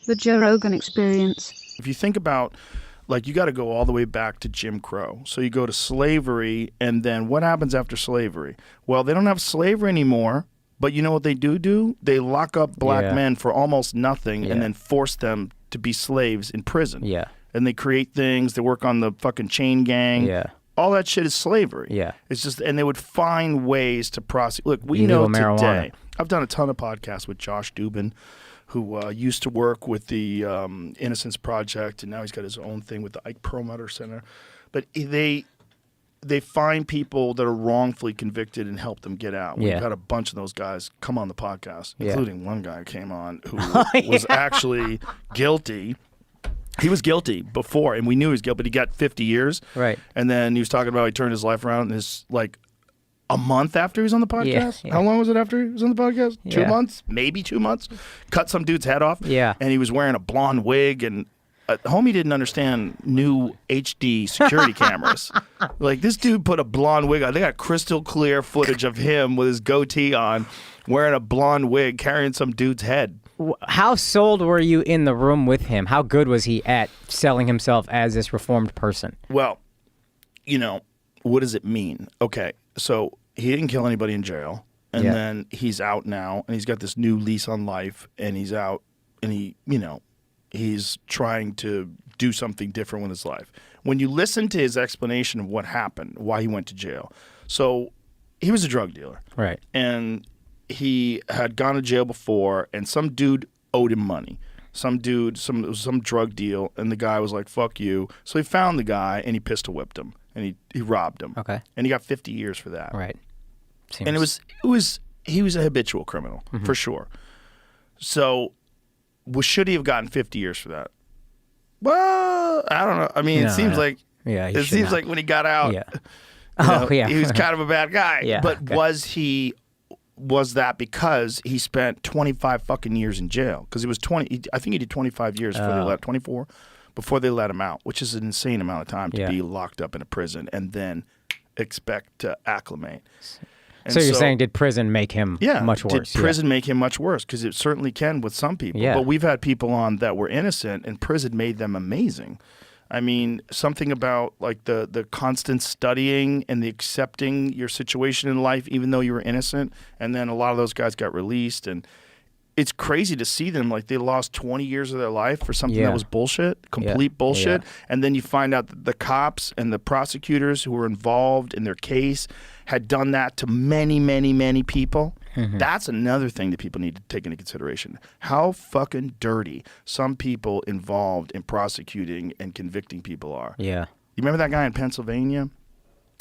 The Joe Rogan Experience. If you think about, like, you got to go all the way back to Jim Crow. So you go to slavery, and then what happens after slavery? Well, they don't have slavery anymore, but you know what they do? They lock up black men for almost nothing and then force them to be slaves in prison. Yeah. And they create things. They work on the fucking chain gang. Yeah. All that shit is slavery. Yeah. It's just, and they would find ways to prosecute. Look, we Illegal know today. marijuana. I've done a ton of podcasts with Josh Dubin, who used to work with the Innocence Project, and now he's got his own thing with the Ike Perlmutter Center. But they find people that are wrongfully convicted and help them get out. We've had a bunch of those guys come on the podcast, including one guy who came on who was actually guilty. He was guilty before, and we knew he was guilty, but he got 50 years. Right. And then he was talking about he turned his life around, and his, like, a month after he was on the podcast? Yeah. How long was it after he was on the podcast? 2 months? Maybe 2 months? Cut some dude's head off. Yeah. And he was wearing a blonde wig, and homie didn't understand new HD security cameras. Like, this dude put a blonde wig on. They got crystal clear footage of him with his goatee on, wearing a blonde wig, carrying some dude's head. How sold were you in the room with him? How good was he at selling himself as this reformed person? Well, you know, what does it mean? Okay, so he didn't kill anybody in jail, and then he's out now, and he's got this new lease on life, and he's out, and he's trying to do something different with his life. When you listen to his explanation of what happened, why he went to jail, so he was a drug dealer. Right. And he had gone to jail before, and some dude owed him money. Some dude, some drug deal, and the guy was like, fuck you. So he found the guy, and he pistol whipped him, and he robbed him. Okay. And he got 50 years for that. Right. And he was a habitual criminal, for sure. So should he have gotten 50 years for that? Well, I don't know. I mean, it seems like when he got out, he was kind of a bad guy. Yeah, but was that because he spent 25 fucking years in jail? Because it was 20. I think he did 25 years before they let 24 before they let him out, which is an insane amount of time to be locked up in a prison and then expect to acclimate. And so you're saying, did prison make him much worse? Did prison make him much worse? Because it certainly can with some people. Yeah. But we've had people on that were innocent, and prison made them amazing. I mean, something about like the constant studying and the accepting your situation in life, even though you were innocent. And then a lot of those guys got released, and it's crazy to see them like they lost 20 years of their life for something that was bullshit, complete bullshit. And then you find out that the cops and the prosecutors who were involved in their case had done that to many, many, many people. That's another thing that people need to take into consideration. How fucking dirty some people involved in prosecuting and convicting people are. Yeah. You remember that guy in Pennsylvania?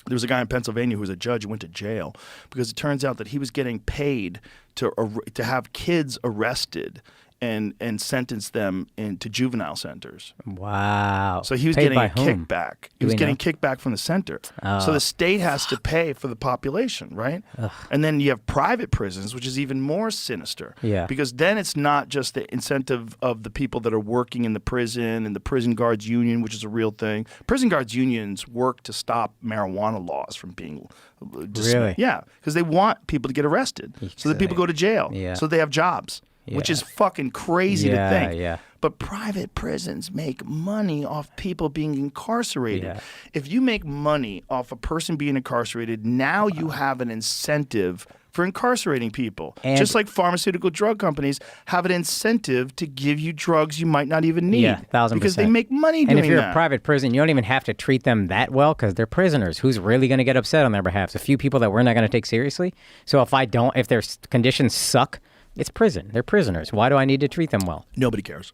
There was a guy in Pennsylvania who was a judge who went to jail because it turns out that he was getting paid to have kids arrested and sentence them into juvenile centers. Wow. So he was Paid getting by a whom? kickback. He was getting kickback from the center. So the state has to pay for the population, right? And then you have private prisons, which is even more sinister. Yeah. Because then it's not just the incentive of the people that are working in the prison and the prison guards union, which is a real thing. Prison guards unions work to stop marijuana laws from being Really? Yeah, because they want people to get arrested so that people go to jail. Yeah. So they have jobs. Which is fucking crazy to think. Yeah. But private prisons make money off people being incarcerated. Yeah. If you make money off a person being incarcerated, now you have an incentive for incarcerating people. And just like pharmaceutical drug companies have an incentive to give you drugs you might not even need. Yeah, 1,000%. Because they make money doing that. And if you're a private prison, you don't even have to treat them that well because they're prisoners. Who's really going to get upset on their behalf? A few people that we're not going to take seriously. So if their conditions suck, it's prison. They're prisoners. Why do I need to treat them well? Nobody cares.